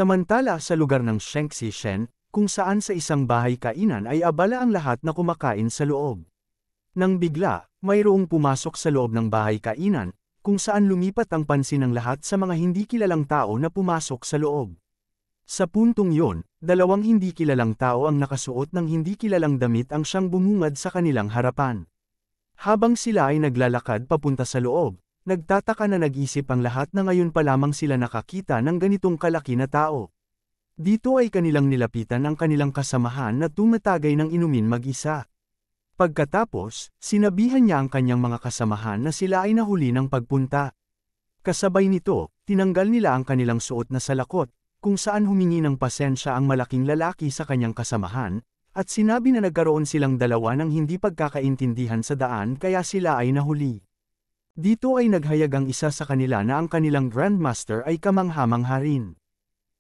Samantala sa lugar ng Shengxishen, kung saan sa isang bahay kainan ay abala ang lahat na kumakain sa loob. Nang bigla, mayroong pumasok sa loob ng bahay kainan, kung saan lumipat ang pansin ng lahat sa mga hindi kilalang tao na pumasok sa loob. Sa puntong yon, dalawang hindi kilalang tao ang nakasuot ng hindi kilalang damit ang siyang bumungad sa kanilang harapan. Habang sila ay naglalakad papunta sa loob, nagtataka na nag-isip ang lahat na ngayon pa lamang sila nakakita ng ganitong kalaki na tao. Dito ay kanilang nilapitan ang kanilang kasamahan na tumatagay ng inumin mag-isa. Pagkatapos, sinabihan niya ang kanyang mga kasamahan na sila ay nahuli ng pagpunta. Kasabay nito, tinanggal nila ang kanilang suot na salakot, kung saan humingi ng pasensya ang malaking lalaki sa kanyang kasamahan, at sinabi na nagkaroon silang dalawa ng hindi pagkakaintindihan sa daan kaya sila ay nahuli. Dito ay naghayag ang isa sa kanila na ang kanilang Grandmaster ay kamangha-mangha rin.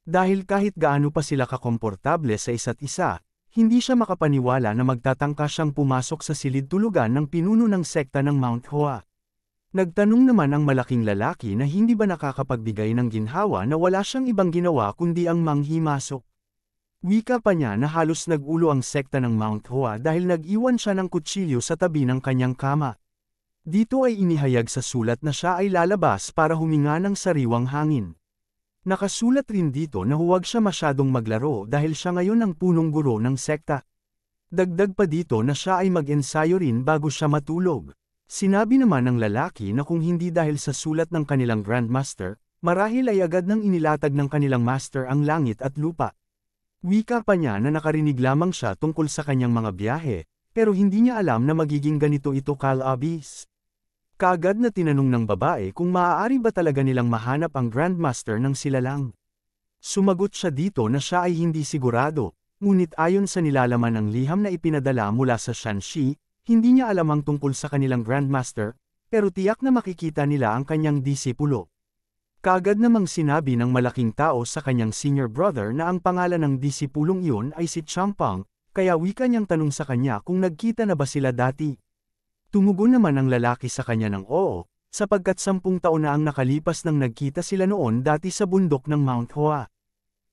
Dahil kahit gaano pa sila kakomportable sa isa't isa, hindi siya makapaniwala na magtatangka siyang pumasok sa silid-tulugan ng pinuno ng sekta ng Mount Hoa. Nagtanong naman ang malaking lalaki na hindi ba nakakapagbigay ng ginhawa na wala siyang ibang ginawa kundi ang manghimasok. Wika pa niya na halos nag-ulo ang sekta ng Mount Hoa dahil nag-iwan siya ng kutsilyo sa tabi ng kanyang kama. Dito ay inihayag sa sulat na siya ay lalabas para huminga ng sariwang hangin. Nakasulat rin dito na huwag siya masyadong maglaro dahil siya ngayon ang punong guro ng sekta. Dagdag pa dito na siya ay mag-ensayo rin bago siya matulog. Sinabi naman ng lalaki na kung hindi dahil sa sulat ng kanilang Grandmaster, marahil ay agad nang inilatag ng kanilang master ang langit at lupa. Wika pa niya na nakarinig lamang siya tungkol sa kanyang mga biyahe, pero hindi niya alam na magiging ganito ito kalabis. Kaagad na tinanong ng babae kung maaari ba talaga nilang mahanap ang Grandmaster nang sila lang. Sumagot siya dito na siya ay hindi sigurado, ngunit ayon sa nilalaman ng liham na ipinadala mula sa Shanxi, hindi niya alam ang tungkol sa kanilang Grandmaster, pero tiyak na makikita nila ang kanyang disipulo. Kaagad namang sinabi ng malaking tao sa kanyang senior brother na ang pangalan ng disipulong iyon ay si Champang, kaya wika niyang tanong sa kanya kung nagkita na ba sila dati. Tumugon naman ang lalaki sa kanya ng oo, sapagkat 10 taon na ang nakalipas nang nagkita sila noon dati sa bundok ng Mount Hoa.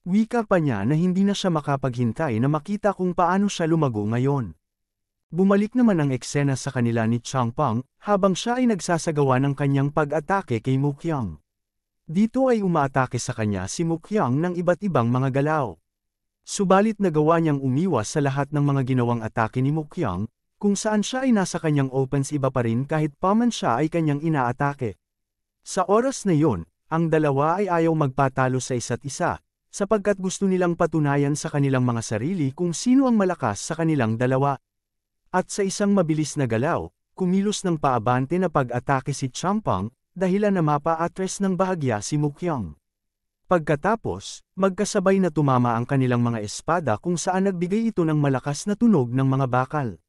Wika pa niya na hindi na siya makapaghintay na makita kung paano siya lumago ngayon. Bumalik naman ang eksena sa kanila ni Changpeng habang siya ay nagsasagawa ng kanyang pag-atake kay Mukyang. Dito ay umaatake sa kanya si Mukyang ng iba't ibang mga galaw. Subalit nagawa niyang umiwas sa lahat ng mga ginawang atake ni Mukyang, kung saan siya ay nasa kanyang offense iba pa rin kahit paman siya ay kanyang inaatake. Sa oras na yon, ang dalawa ay ayaw magpatalo sa isa't isa, sapagkat gusto nilang patunayan sa kanilang mga sarili kung sino ang malakas sa kanilang dalawa. At sa isang mabilis na galaw, kumilos ng paabante na pag-atake si Champang, dahilan na mapa-atres ng bahagya si Mukyang. Pagkatapos, magkasabay na tumama ang kanilang mga espada kung saan nagbigay ito ng malakas na tunog ng mga bakal.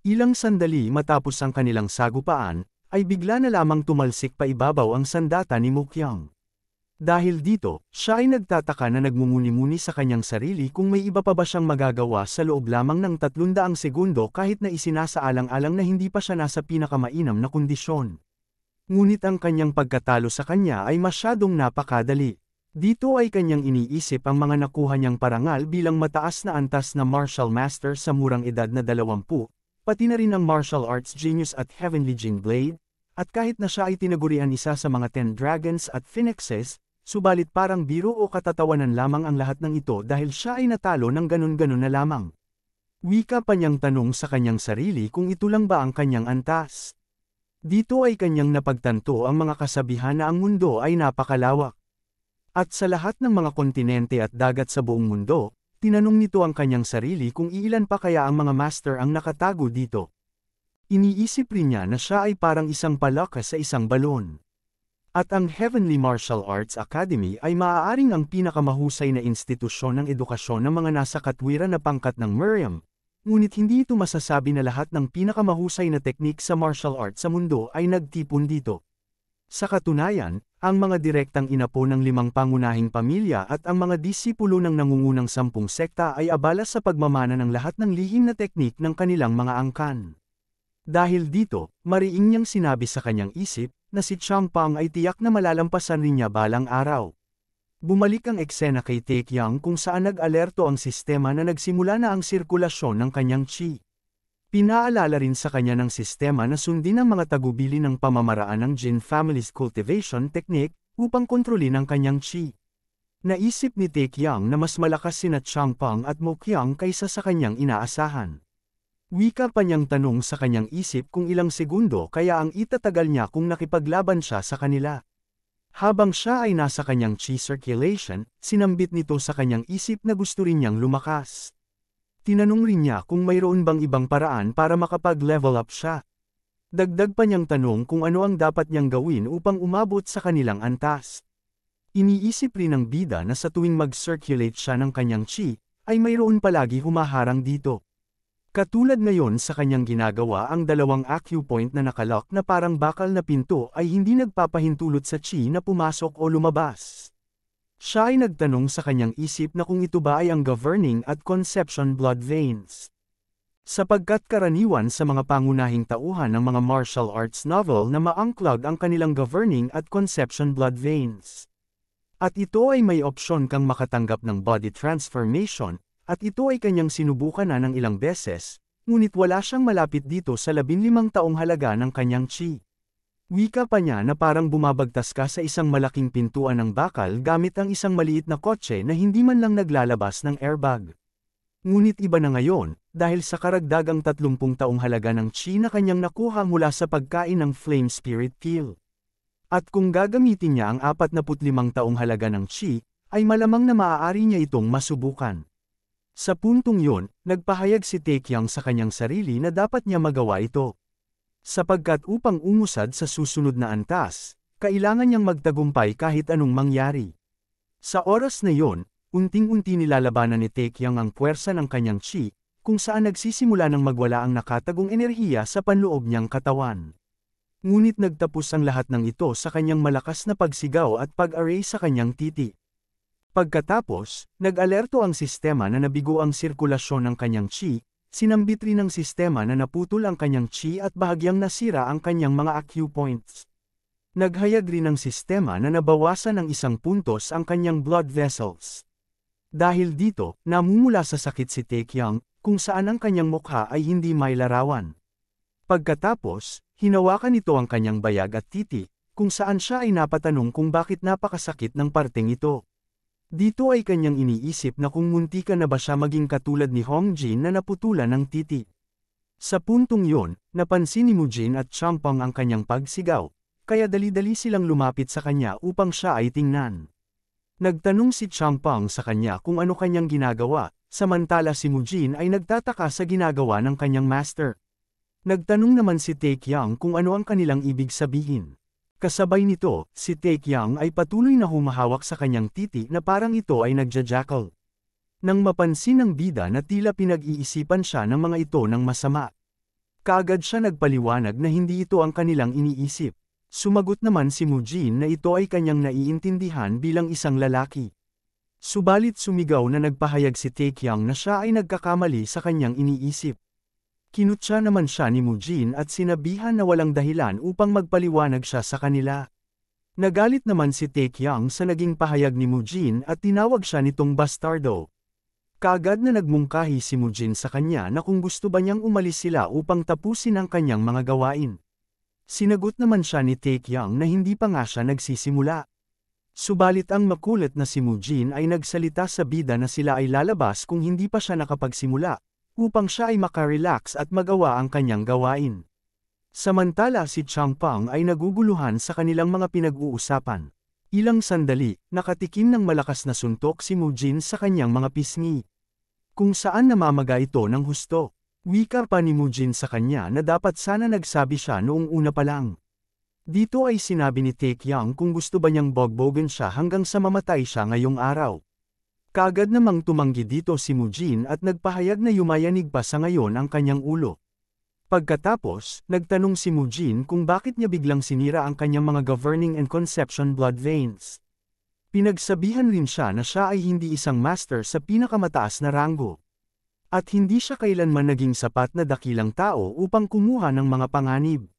Ilang sandali matapos ang kanilang sagupaan, ay bigla na lamang tumalsik pa ibabaw ang sandata ni Mukyang. Dahil dito, siya ay nagtataka na nagmumuni-muni sa kanyang sarili kung may iba pa ba siyang magagawa sa loob lamang ng 300 segundo kahit na isinasaalang-alang na hindi pa siya nasa pinakamainam na kondisyon. Ngunit ang kanyang pagkatalo sa kanya ay masyadong napakadali. Dito ay kanyang iniisip ang mga nakuha niyang parangal bilang mataas na antas na martial master sa murang edad na 20, pati na rin ang martial arts genius at heavenly Jing Blade, at kahit na siya ay tinagurian isa sa mga 10 dragons at phoenixes, subalit parang biro o katatawanan lamang ang lahat ng ito dahil siya ay natalo ng ganun-ganun na lamang. Wika pa niyang tanong sa kanyang sarili kung ito lang ba ang kanyang antas. Dito ay kanyang napagtanto ang mga kasabihan na ang mundo ay napakalawak. At sa lahat ng mga kontinente at dagat sa buong mundo, tinanong nito ang kanyang sarili kung iilan pa kaya ang mga master ang nakatago dito. Iniisip rin niya na siya ay parang isang palaka sa isang balon. At ang Heavenly Martial Arts Academy ay maaaring ang pinakamahusay na institusyon ng edukasyon ng mga nasa katwiran na pangkat ng Miriam. Ngunit hindi ito masasabi na lahat ng pinakamahusay na teknik sa martial arts sa mundo ay nagtipon dito. Sa katunayan, ang mga direktang inapo ng 5 pangunahing pamilya at ang mga disipulo ng nangungunang 10 sekta ay abala sa pagmamana ng lahat ng lihim na teknik ng kanilang mga angkan. Dahil dito, mariing niyang sinabi sa kanyang isip, na si Champang ay tiyak na malalampasan rin niya balang araw. Bumalik ang eksena kay Taekyang kung saan nag-alerto ang sistema na nagsimula na ang sirkulasyon ng kanyang chi. Pinaalala rin sa kanya ng sistema na sundin ang mga tagubili ng pamamaraan ng Jin family's cultivation technique upang kontrolin ang kanyang chi. Naisip ni Taekyang na mas malakas sina Changpeng at Mokyang kaysa sa kanyang inaasahan. Wika pa niyang tanong sa kanyang isip kung ilang segundo kaya ang itatagal niya kung nakipaglaban siya sa kanila. Habang siya ay nasa kanyang chi circulation, sinambit nito sa kanyang isip na gusto rin niyang lumakas. Tinanong rin niya kung mayroon bang ibang paraan para makapag-level up siya. Dagdag pa niyang tanong kung ano ang dapat niyang gawin upang umabot sa kanilang antas. Iniisip rin ng bida na sa tuwing mag-circulate siya ng kanyang chi, ay mayroon palagi humaharang dito. Katulad ngayon sa kanyang ginagawa ang dalawang acupoint na nakalock na parang bakal na pinto ay hindi nagpapahintulot sa chi na pumasok o lumabas. Siya ay nagtanong sa kanyang isip na kung ito ba ay ang governing at conception blood veins. Sapagkat karaniwan sa mga pangunahing tauhan ng mga martial arts novel na ma-unclog ang kanilang governing at conception blood veins. At ito ay may opsyon kang makatanggap ng body transformation, at ito ay kanyang sinubukan na ng ilang beses, ngunit wala siyang malapit dito sa 15 taong halaga ng kanyang chi. Wika pa niya na parang bumabagtas ka sa isang malaking pintuan ng bakal gamit ang isang maliit na kotse na hindi man lang naglalabas ng airbag. Ngunit iba na ngayon, dahil sa karagdagang 30 taong halaga ng chi na kanyang nakuha mula sa pagkain ng Flame Spirit Peel. At kung gagamitin niya ang 45 taong halaga ng chi, ay malamang na maaari niya itong masubukan. Sa puntong yun, nagpahayag si Taekyang sa kanyang sarili na dapat niya magawa ito. Sapagkat upang umusad sa susunod na antas, kailangan niyang magtagumpay kahit anong mangyari. Sa oras na yon, unting-unti nilalabanan ni Taekyang ang puwersa ng kanyang chi, kung saan nagsisimula ng magwala ang nakatagong enerhiya sa panloob niyang katawan. Ngunit nagtapos ang lahat ng ito sa kanyang malakas na pagsigaw at pag-array sa kanyang titi. Pagkatapos, nag-alerto ang sistema na nabigo ang sirkulasyon ng kanyang chi, sinambit rin ng sistema na naputol ang kanyang chi at bahagyang nasira ang kanyang mga acupoints. Naghayag rin ng sistema na nabawasan ng 1 puntos ang kanyang blood vessels. Dahil dito, namumula sa sakit si Taekyang, kung saan ang kanyang mukha ay hindi may larawan. Pagkatapos, hinawakan nito ang kanyang bayag at titi, kung saan siya ay napatanong kung bakit napakasakit ng parteng ito. Dito ay kanyang iniisip na kung muntika na ba siya maging katulad ni Hongjin na naputulan ng titi. Sa puntong yon, napansin ni Mujin at Changpeng ang kanyang pagsigaw, kaya dali-dali silang lumapit sa kanya upang siya ay tingnan. Nagtanong si Changpeng sa kanya kung ano kanyang ginagawa, samantala si Mujin ay nagtataka sa ginagawa ng kanyang master. Nagtanong naman si Taekyang kung ano ang kanilang ibig sabihin. Kasabay nito, si Taekyang ay patuloy na humahawak sa kanyang titi na parang ito ay nagja-jackal. Nang mapansin ng bida na tila pinag-iisipan siya ng mga ito ng masama. Kaagad siya nagpaliwanag na hindi ito ang kanilang iniisip. Sumagot naman si Mujin na ito ay kanyang naiintindihan bilang isang lalaki. Subalit sumigaw na nagpahayag si Taekyang na siya ay nagkakamali sa kanyang iniisip. Kinutya naman siya ni Mujin at sinabihan na walang dahilan upang magpaliwanag siya sa kanila. Nagalit naman si Taekyang sa naging pahayag ni Mujin at tinawag siya nitong bastardo. Kaagad na nagmungkahi si Mujin sa kanya na kung gusto ba niyang umalis sila upang tapusin ang kanyang mga gawain. Sinagot naman siya ni Taekyang na hindi pa nga siya nagsisimula. Subalit ang makulit na si Mujin ay nagsalita sa bida na sila ay lalabas kung hindi pa siya nakapagsimula, upang siya ay makarelax at magawa ang kanyang gawain. Samantala si Changpeng ay naguguluhan sa kanilang mga pinag-uusapan. Ilang sandali, nakatikim ng malakas na suntok si Mujin sa kanyang mga pisngi. Kung saan namamaga ito ng husto. Wika pa ni Mujin sa kanya na dapat sana nagsabi siya noong una pa lang. Dito ay sinabi ni Taekyang kung gusto ba niyang bogbogan siya hanggang sa mamatay siya ngayong araw. Kaagad namang tumanggi dito si Mujin at nagpahayag na yumayanig pa sa ngayon ang kanyang ulo. Pagkatapos, nagtanong si Mujin kung bakit niya biglang sinira ang kanyang mga governing and conception blood veins. Pinagsabihan rin siya na siya ay hindi isang master sa pinakamataas na ranggo. At hindi siya kailanman naging sapat na dakilang tao upang kumuha ng mga panganib.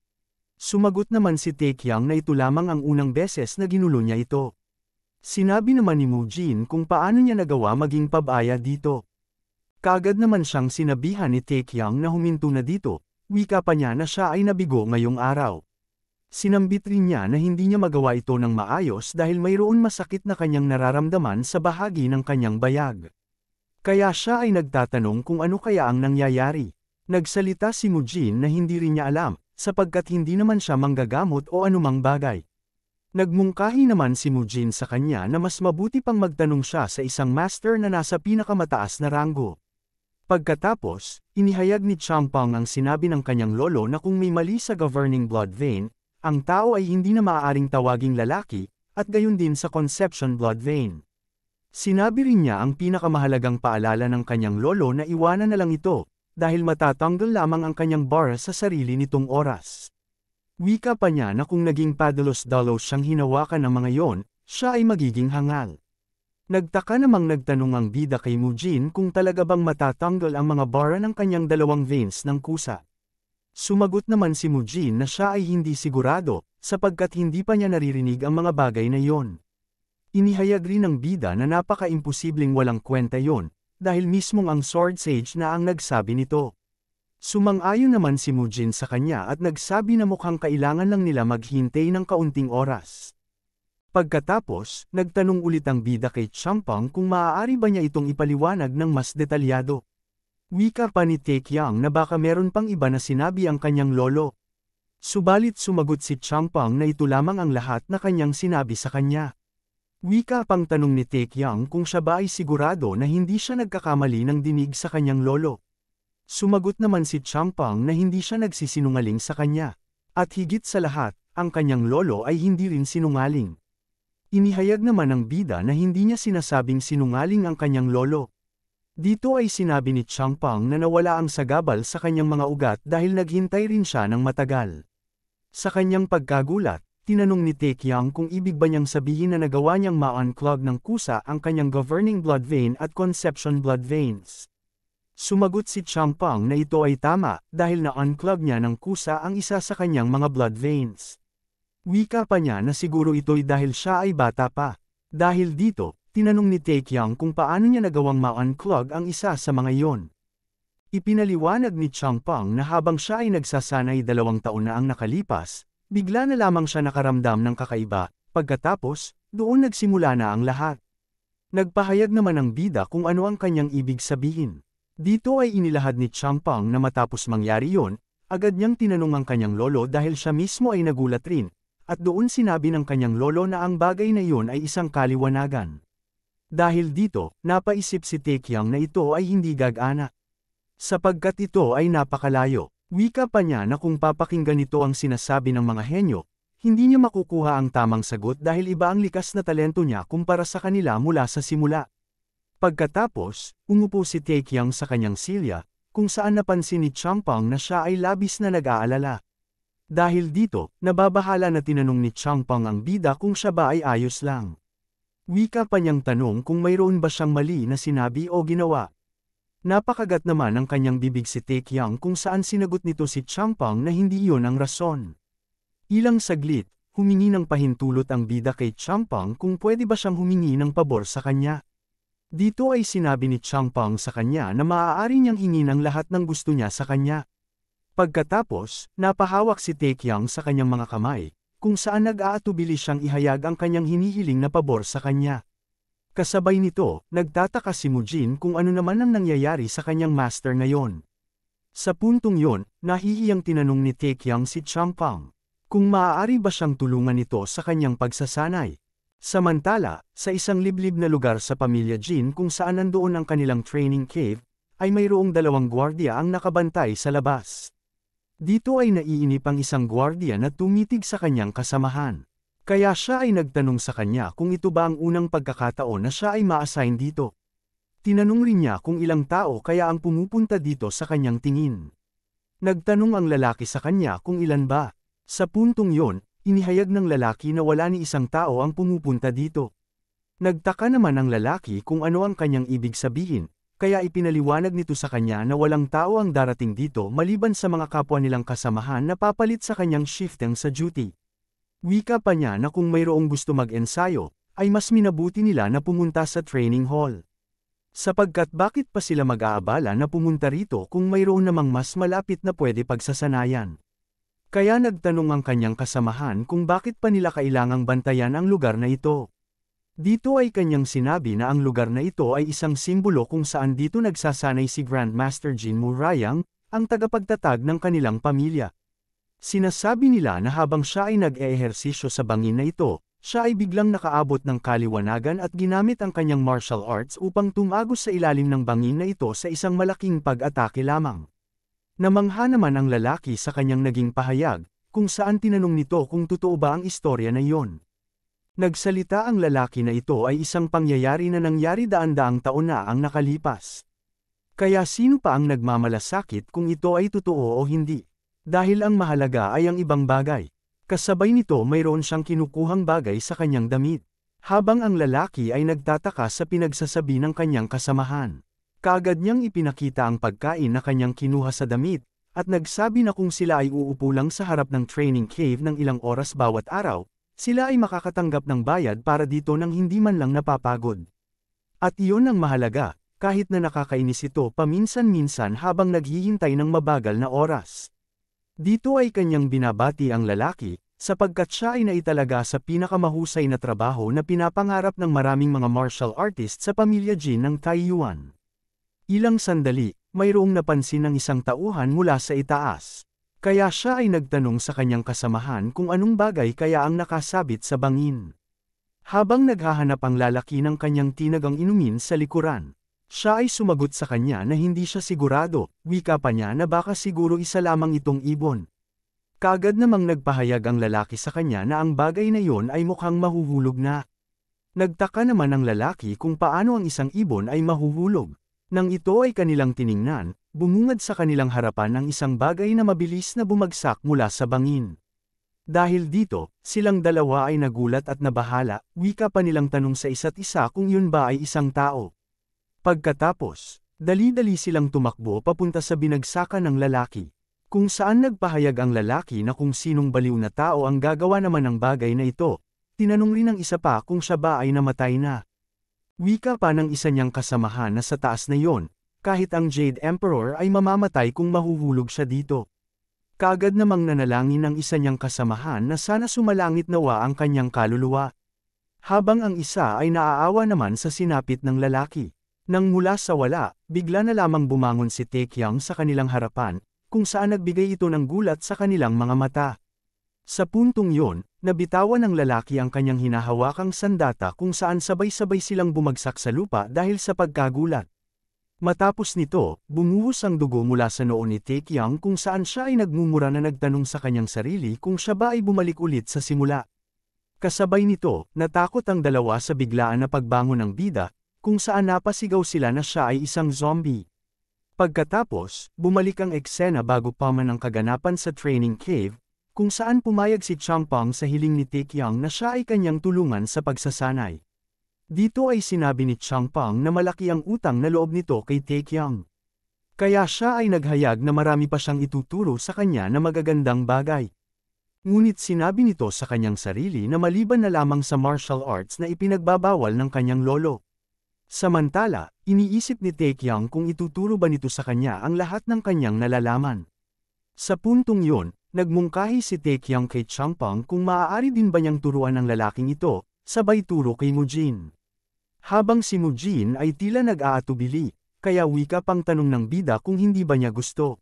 Sumagot naman si Taekyang na ito lamang ang unang beses na ginulo niya ito. Sinabi naman ni Mujin kung paano niya nagawa maging pabaya dito. Kaagad naman siyang sinabihan ni Taekyang na huminto na dito, wika pa niya na siya ay nabigo ngayong araw. Sinambit rin niya na hindi niya magawa ito ng maayos dahil mayroon masakit na kanyang nararamdaman sa bahagi ng kanyang bayag. Kaya siya ay nagtatanong kung ano kaya ang nangyayari. Nagsalita si Mujin na hindi rin niya alam, sapagkat hindi naman siya manggagamot o anumang bagay. Nagmungkahi naman si Mujin sa kanya na mas mabuti pang magtanong siya sa isang master na nasa pinakamataas na ranggo. Pagkatapos, inihayag ni Champong ang sinabi ng kanyang lolo na kung may mali sa governing blood vein, ang tao ay hindi na maaaring tawaging lalaki, at gayon din sa conception blood vein. Sinabi rin niya ang pinakamahalagang paalala ng kanyang lolo na iwanan na lang ito, dahil matatanggal lamang ang kanyang bara sa sarili nitong oras. Wika pa niya na kung naging padalos-dalos siyang hinawakan ng mga yon, siya ay magiging hangal. Nagtaka namang nagtanong ang bida kay Mujin kung talaga bang matatanggal ang mga bara ng kanyang dalawang veins ng kusa. Sumagot naman si Mujin na siya ay hindi sigurado, sapagkat hindi pa niya naririnig ang mga bagay na yon. Inihayag rin ng bida na napaka-imposibleng walang kwenta yon, dahil mismong ang Sword Sage na ang nagsabi nito. Sumang-ayon naman si Mujin sa kanya at nagsabi na mukhang kailangan lang nila maghintay ng kaunting oras. Pagkatapos, nagtanong ulit ang bida kay Champong kung maaari ba niya itong ipaliwanag ng mas detalyado. Wika pa ni Taekyang na baka meron pang iba na sinabi ang kanyang lolo. Subalit sumagot si Champong na ito lamang ang lahat na kanyang sinabi sa kanya. Wika pang tanong ni Taekyang kung siya ba ay sigurado na hindi siya nagkakamali ng dinig sa kanyang lolo. Sumagot naman si Champong na hindi siya nagsisinungaling sa kanya. At higit sa lahat, ang kanyang lolo ay hindi rin sinungaling. Inihayag naman ng bida na hindi niya sinasabing sinungaling ang kanyang lolo. Dito ay sinabi ni Champong na nawala ang sagabal sa kanyang mga ugat dahil naghintay rin siya ng matagal. Sa kanyang pagkagulat, tinanong ni Taekyang kung ibig ba niyang sabihin na nagawa niyang ma-unclog ng kusa ang kanyang governing blood vein at conception blood veins. Sumagot si Champong na ito ay tama dahil na-unclog niya ng kusa ang isa sa kanyang mga blood veins. Wika pa niya na siguro ito'y dahil siya ay bata pa. Dahil dito, tinanong ni Taekyang kung paano niya nagawang ma-unclog ang isa sa mga iyon. Ipinaliwanag ni Champong na habang siya ay nagsasanay 2 taon na ang nakalipas, bigla na lamang siya nakaramdam ng kakaiba, pagkatapos, doon nagsimula na ang lahat. Nagpahayag naman ang bida kung ano ang kanyang ibig sabihin. Dito ay inilahad ni Champong na matapos mangyari yon, agad niyang tinanong ang kanyang lolo dahil siya mismo ay nagulat rin, at doon sinabi ng kanyang lolo na ang bagay na iyon ay isang kaliwanagan. Dahil dito, napaisip si Taekyang na ito ay hindi gagana. Sapagkat ito ay napakalayo, wika pa niya na kung papakinggan nito ang sinasabi ng mga henyo, hindi niya makukuha ang tamang sagot dahil iba ang likas na talento niya kumpara sa kanila mula sa simula. Pagkatapos, umupo si Taekyang sa kanyang silya, kung saan napansin ni Champong na siya ay labis na nag-aalala. Dahil dito, nababahala na tinanong ni Champong ang bida kung siya ba ay ayos lang. Wika pa niyang tanong kung mayroon ba siyang mali na sinabi o ginawa. Napakagat naman ang kanyang bibig si Taekyang kung saan sinagot nito si Champong na hindi iyon ang rason. Ilang saglit, humingi ng pahintulot ang bida kay Champong kung pwede ba siyang humingi ng pabor sa kanya. Dito ay sinabi ni Champong sa kanya na maaari niyang hingin ang lahat ng gusto niya sa kanya. Pagkatapos, napahawak si Taekyang sa kanyang mga kamay, kung saan nag-aatubili siyang ihayag ang kanyang hinihiling na pabor sa kanya. Kasabay nito, nagtataka si Mujin kung ano naman ang nangyayari sa kanyang master ngayon. Sa puntong yon, nahihiyang tinanong ni Taekyang si Champong kung maaari ba siyang tulungan nito sa kanyang pagsasanay. Samantala, sa isang liblib na lugar sa pamilya Jin kung saan nandoon ang kanilang training cave, ay mayroong 2 gwardiya ang nakabantay sa labas. Dito ay naiinip ang isang gwardiya na tumitig sa kanyang kasamahan. Kaya siya ay nagtanong sa kanya kung ito ba ang unang pagkakataon na siya ay ma-assign dito. Tinanong rin niya kung ilang tao kaya ang pumupunta dito sa kanyang tingin. Nagtanong ang lalaki sa kanya kung ilan ba. Sa puntong yon, inihayag ng lalaki na wala ni isang tao ang pumupunta dito. Nagtaka naman ang lalaki kung ano ang kanyang ibig sabihin, kaya ipinaliwanag nito sa kanya na walang tao ang darating dito maliban sa mga kapwa nilang kasamahan na papalit sa kanyang shifting sa duty. Wika pa niya na kung mayroong gusto mag-ensayo, ay mas minabuti nila na pumunta sa training hall. Sapagkat bakit pa sila mag-aabala na pumunta rito kung mayroon namang mas malapit na pwede pagsasanayan. Kaya nagtanong ang kanyang kasamahan kung bakit pa nila kailangang bantayan ang lugar na ito. Dito ay kanyang sinabi na ang lugar na ito ay isang simbolo kung saan dito nagsasanay si Grandmaster Jinmu Rayang, ang tagapagtatag ng kanilang pamilya. Sinasabi nila na habang siya ay nag-eehersisyo sa bangin na ito, siya ay biglang nakaabot ng kaliwanagan at ginamit ang kanyang martial arts upang tumagos sa ilalim ng bangin na ito sa isang malaking pag-atake lamang. Namangha naman ang lalaki sa kanyang naging pahayag, kung saan tinanong nito kung totoo ba ang istorya na iyon. Nagsalita ang lalaki na ito ay isang pangyayari na nangyari daan-daang taon na ang nakalipas. Kaya sino pa ang nagmamalasakit kung ito ay totoo o hindi? Dahil ang mahalaga ay ang ibang bagay. Kasabay nito mayroon siyang kinukuhang bagay sa kanyang damit. Habang ang lalaki ay nagtataka sa pinagsasabi ng kanyang kasamahan. Kaagad niyang ipinakita ang pagkain na kanyang kinuha sa damit, at nagsabi na kung sila ay uupo lang sa harap ng training cave ng ilang oras bawat araw, sila ay makakatanggap ng bayad para dito nang hindi man lang napapagod. At iyon ang mahalaga, kahit na nakakainis ito paminsan-minsan habang naghihintay ng mabagal na oras. Dito ay kanyang binabati ang lalaki, sapagkat siya ay naitalaga sa pinakamahusay na trabaho na pinapangarap ng maraming mga martial artist sa pamilya Jin ng Taiyuan. Ilang sandali, mayroong napansin ng isang tauhan mula sa itaas. Kaya siya ay nagtanong sa kanyang kasamahan kung anong bagay kaya ang nakasabit sa bangin. Habang naghahanap ang lalaki ng kanyang tinagang inumin sa likuran, siya ay sumagot sa kanya na hindi siya sigurado, wika pa niya na baka siguro isa lamang itong ibon. Kaagad namang nagpahayag ang lalaki sa kanya na ang bagay na iyon ay mukhang mahuhulog na. Nagtaka naman ang lalaki kung paano ang isang ibon ay mahuhulog. Nang ito ay kanilang tiningnan, bumungad sa kanilang harapan ang isang bagay na mabilis na bumagsak mula sa bangin. Dahil dito, silang dalawa ay nagulat at nabahala, wika pa nilang tanong sa isa't isa kung yun ba ay isang tao. Pagkatapos, dali-dali silang tumakbo papunta sa binagsakan ng lalaki, kung saan nagpahayag ang lalaki na kung sinong baliw na tao ang gagawa naman ng bagay na ito. Tinanong rin ng isa pa kung siya ba ay namatay na. Wika pa ng isa niyang kasamahan na sa taas na yon, kahit ang Jade Emperor ay mamamatay kung mahuhulog siya dito. Kaagad namang nanalangin ng isa niyang kasamahan na sana sumalangit nawa ang kanyang kaluluwa. Habang ang isa ay naaawa naman sa sinapit ng lalaki. Nang mula sa wala, bigla na lamang bumangon si Taekyang sa kanilang harapan, kung saan nagbigay ito ng gulat sa kanilang mga mata. Sa puntong yon, nabitawan ng lalaki ang kanyang hinahawakang sandata kung saan sabay-sabay silang bumagsak sa lupa dahil sa pagkagulat. Matapos nito, bumuhos ang dugo mula sa noo ni Taekyang kung saan siya ay nagmumura na nagtanong sa kanyang sarili kung siya ba ay bumalik ulit sa simula. Kasabay nito, natakot ang dalawa sa biglaan na pagbangon ng bida, kung saan napasigaw sila na siya ay isang zombie. Pagkatapos, bumalik ang eksena bago pa man ang kaganapan sa training cave, kung saan pumayag si Changpeng sa hiling ni Taekyang na siya ay kanyang tulungan sa pagsasanay. Dito ay sinabi ni Changpeng na malaki ang utang na loob nito kay Taekyang. Kaya siya ay naghayag na marami pa siyang ituturo sa kanya na magagandang bagay. Ngunit sinabi nito sa kanyang sarili na maliban na lamang sa martial arts na ipinagbabawal ng kanyang lolo. Samantala, iniisip ni Taekyang kung ituturo ba nito sa kanya ang lahat ng kanyang nalalaman. Sa puntong yun, nagmungkahi si Taekyang kay Changpeng kung maaari din ba niyang turuan ang lalaking ito, sabay turo kay Mujin. Habang si Mujin ay tila nag-aatubili, kaya wika pang tanong ng bida kung hindi ba niya gusto.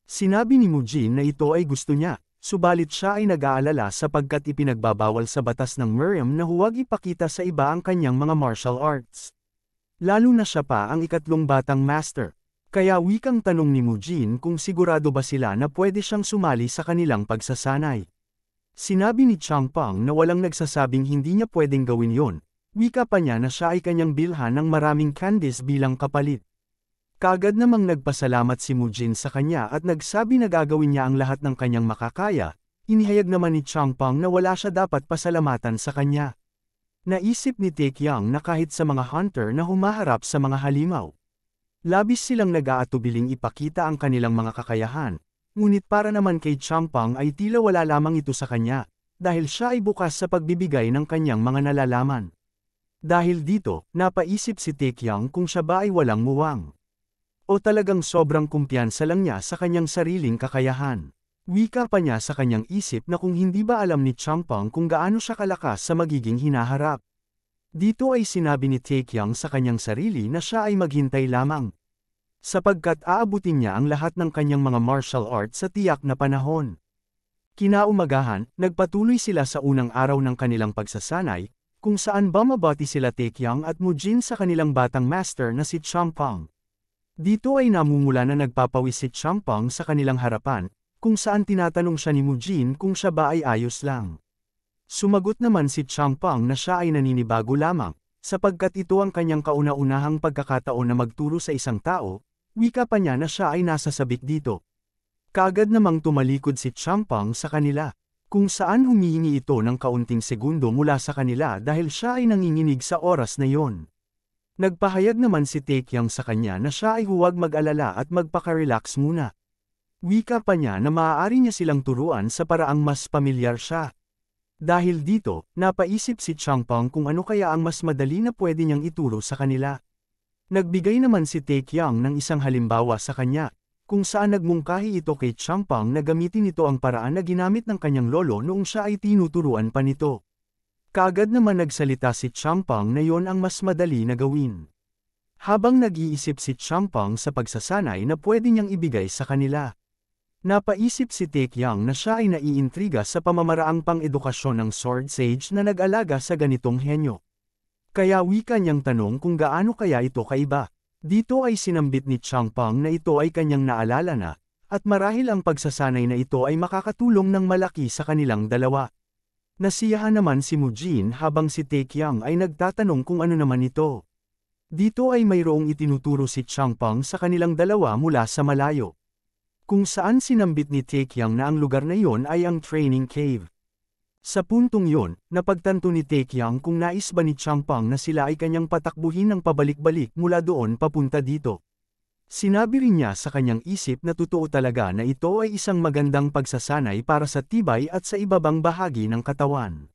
Sinabi ni Mujin na ito ay gusto niya, subalit siya ay nag-aalala sapagkat ipinagbabawal sa batas ng Miriam na huwag ipakita sa iba ang kanyang mga martial arts. Lalo na siya pa ang ikatlong batang master. Kaya wikang tanong ni Mujin kung sigurado ba sila na pwede siyang sumali sa kanilang pagsasanay. Sinabi ni Changpeng na walang nagsasabing hindi niya pwedeng gawin yon. Wika pa niya na siya ay kanyang bilhan ng maraming candies bilang kapalit. Kaagad namang nagpasalamat si Mujin sa kanya at nagsabi na gagawin niya ang lahat ng kanyang makakaya. Inihayag naman ni Changpeng na wala siya dapat pasalamatan sa kanya. Naisip ni Taekyang na kahit sa mga hunter na humaharap sa mga halimaw, labis silang nag-aatubiling ipakita ang kanilang mga kakayahan, ngunit para naman kay Changpeng ay tila wala lamang ito sa kanya, dahil siya ay bukas sa pagbibigay ng kanyang mga nalalaman. Dahil dito, napaisip si Taekyang kung siya ba ay walang muwang. O talagang sobrang kumpiyansa lang niya sa kanyang sariling kakayahan. Wika pa niya sa kanyang isip na kung hindi ba alam ni Changpeng kung gaano siya kalakas sa magiging hinaharap. Dito ay sinabi ni Taekyang sa kanyang sarili na siya ay maghintay lamang. Sapagkat aabutin niya ang lahat ng kanyang mga martial arts sa tiyak na panahon. Kinaumagahan, nagpatuloy sila sa unang araw ng kanilang pagsasanay, kung saan bumabati sila Taekyang at Mujin sa kanilang batang master na si Changpeng. Dito ay namumula na nagpapawis si Changpeng sa kanilang harapan, kung saan tinatanong siya ni Mujin kung siya ba ay ayos lang. Sumagot naman si Changpeng na siya ay naninibago lamang, sapagkat ito ang kanyang kauna-unahang pagkakataon na magturo sa isang tao, wika pa niya na siya ay nasa sabik dito. Kaagad namang tumalikod si Changpeng sa kanila, kung saan humihingi ito ng kaunting segundo mula sa kanila dahil siya ay nanginginig sa oras na yon. Nagpahayag naman si Taekyang sa kanya na siya ay huwag mag-alala at magpaka-relax muna. Wika pa niya na maaari niya silang turuan sa paraang mas pamilyar siya. Dahil dito, napaisip si Changpeng kung ano kaya ang mas madali na pwede niyang ituro sa kanila. Nagbigay naman si Taekyang ng isang halimbawa sa kanya, kung saan nagmungkahi ito kay Changpeng na gamitin ito ang paraan na ginamit ng kanyang lolo noong siya ay tinuturuan pa nito. Kaagad naman nagsalita si Changpeng na yon ang mas madali na gawin. Habang nag-iisip si Changpeng sa pagsasanay na pwede niyang ibigay sa kanila. Napaisip si Taekyang na siya ay naiintriga sa pamamaraang pang-edukasyon ng Sword Sage na nag-alaga sa ganitong henyo. Kaya wika niyang tanong kung gaano kaya ito kaiba. Dito ay sinambit ni Changpeng na ito ay kanyang naalala na, at marahil ang pagsasanay na ito ay makakatulong ng malaki sa kanilang dalawa. Nasiyahan naman si Mujin habang si Taekyang ay nagtatanong kung ano naman ito. Dito ay mayroong itinuturo si Changpeng sa kanilang dalawa mula sa malayo. Kung saan sinambit ni Taekyang na ang lugar na yon ay ang training cave. Sa puntong yon, napagtanto ni Taekyang kung nais ba ni Changpeng na sila ay kanyang patakbuhin ng pabalik-balik mula doon papunta dito. Sinabi rin niya sa kanyang isip na totoo talaga na ito ay isang magandang pagsasanay para sa tibay at sa ibabang bahagi ng katawan.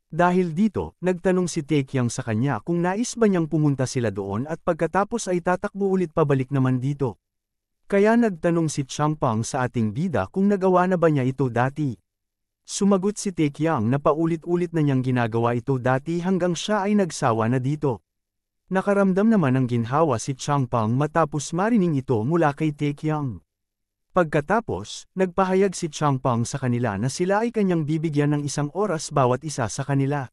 Dahil dito, nagtanong si Taekyang sa kanya kung nais ba niyang pumunta sila doon at pagkatapos ay tatakbo ulit pabalik naman dito. Kaya nagtanong si Changpeng sa ating bida kung nagawa na ba niya ito dati. Sumagot si Taekyang na paulit-ulit na niyang ginagawa ito dati hanggang siya ay nagsawa na dito. Nakaramdam naman ng ginhawa si Changpeng matapos marining ito mula kay Taekyang. Pagkatapos, nagpahayag si Changpeng sa kanila na sila ay kanyang bibigyan ng 1 oras bawat isa sa kanila.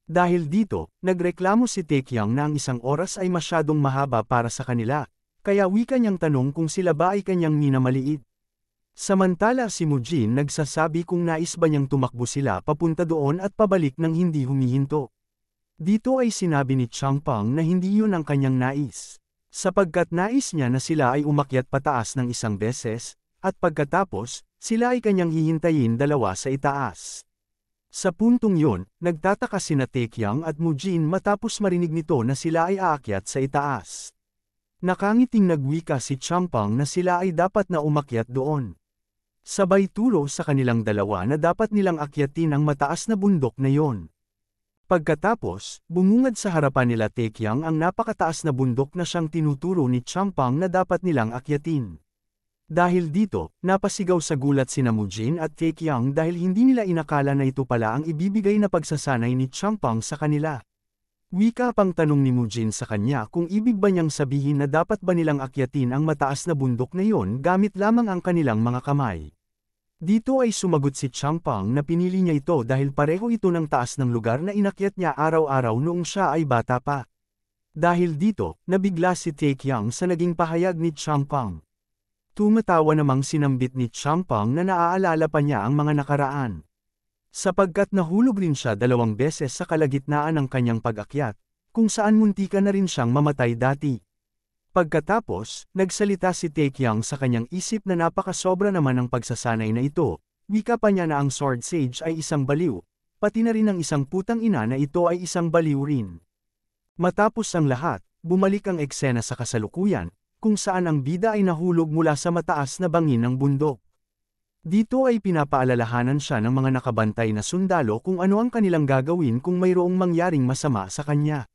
Dahil dito, nagreklamo si Taekyang na ang 1 oras ay masyadong mahaba para sa kanila, kaya wika niyang tanong kung sila ba ay kanyang minamaliit. Samantala si Mujin nagsasabi kung nais ba niyang tumakbo sila papunta doon at pabalik nang hindi humihinto. Dito ay sinabi ni Changpeng na hindi yun ang kanyang nais. Sapagkat nais niya na sila ay umakyat pataas ng 1 beses, at pagkatapos, sila ay kanyang hihintayin 2 sa itaas. Sa puntong yun, nagtataka sina Taekyang at Mujin matapos marinig nito na sila ay aakyat sa itaas. Nakangiting nagwika si Changpeng na sila ay dapat na umakyat doon. Sabay turo sa kanilang dalawa na dapat nilang akyatin ang mataas na bundok na yon. Pagkatapos, bumungad sa harapan nila Taekyang ang napakataas na bundok na siyang tinuturo ni Changpeng na dapat nilang akyatin. Dahil dito, napasigaw sa gulat sina Mujin at Taekyang dahil hindi nila inakala na ito pala ang ibibigay na pagsasanay ni Changpeng sa kanila. Wika pang tanong ni Mujin sa kanya kung ibig ba niyang sabihin na dapat ba nilang akyatin ang mataas na bundok na yon gamit lamang ang kanilang mga kamay. Dito ay sumagot si Changpeng na pinili niya ito dahil pareho ito ng taas ng lugar na inakyat niya araw-araw noong siya ay bata pa. Dahil dito, nabigla si Taekyang sa naging pahayag ni Changpeng. Tumatawa namang sinambit ni Changpeng na naaalala pa niya ang mga nakaraan. Sapagkat nahulog rin siya 2 beses sa kalagitnaan ng kanyang pag-akyat, kung saan muntika na rin siyang mamatay dati. Pagkatapos, nagsalita si Taekyang sa kanyang isip na napakasobra naman ng pagsasanay na ito, wika pa niya na ang Sword Sage ay isang baliw, pati na rin ang isang putang ina na ito ay isang baliw rin. Matapos ang lahat, bumalik ang eksena sa kasalukuyan, kung saan ang bida ay nahulog mula sa mataas na bangin ng bundok. Dito ay pinapaalalahanan siya ng mga nakabantay na sundalo kung ano ang kanilang gagawin kung mayroong mangyaring masama sa kanya.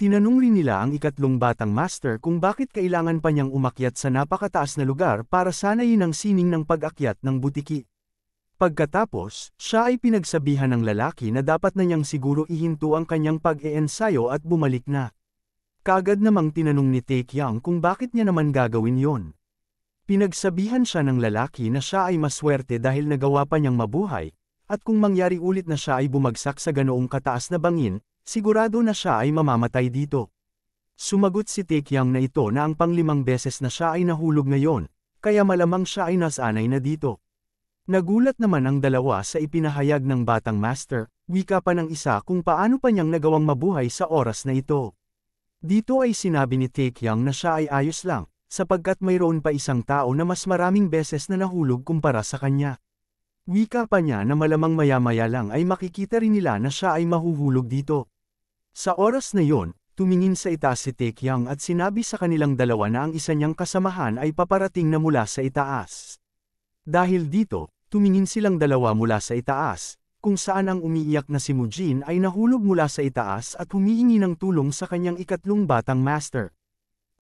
Tinanong rin nila ang ikatlong batang master kung bakit kailangan pa niyang umakyat sa napakataas na lugar para sanayin ang sining ng pag-akyat ng butiki. Pagkatapos, siya ay pinagsabihan ng lalaki na dapat na niyang siguro ihinto ang kanyang pag-eensayo at bumalik na. Kaagad namang tinanong ni Taekyang kung bakit niya naman gagawin yon. Pinagsabihan siya ng lalaki na siya ay maswerte dahil nagawa pa niyang mabuhay, at kung mangyari ulit na siya ay bumagsak sa ganoong kataas na bangin, sigurado na siya ay mamamatay dito. Sumagot si Taekyang na ito na ang pang-5 beses na siya ay nahulog ngayon, kaya malamang siya ay nasanay na dito. Nagulat naman ang dalawa sa ipinahayag ng batang master, wika pa ng isa kung paano pa niyang nagawang mabuhay sa oras na ito. Dito ay sinabi ni Taekyang na siya ay ayos lang, sapagkat mayroon pa isang tao na mas maraming beses na nahulog kumpara sa kanya. Wika pa niya na malamang maya-maya lang ay makikita rin nila na siya ay mahuhulog dito. Sa oras na yon, tumingin sa itaas si Taekyang at sinabi sa kanilang dalawa na ang isa niyang kasamahan ay paparating na mula sa itaas. Dahil dito, tumingin silang dalawa mula sa itaas, kung saan ang umiiyak na si Mujin ay nahulog mula sa itaas at humihingi ng tulong sa kanyang ikatlong batang master.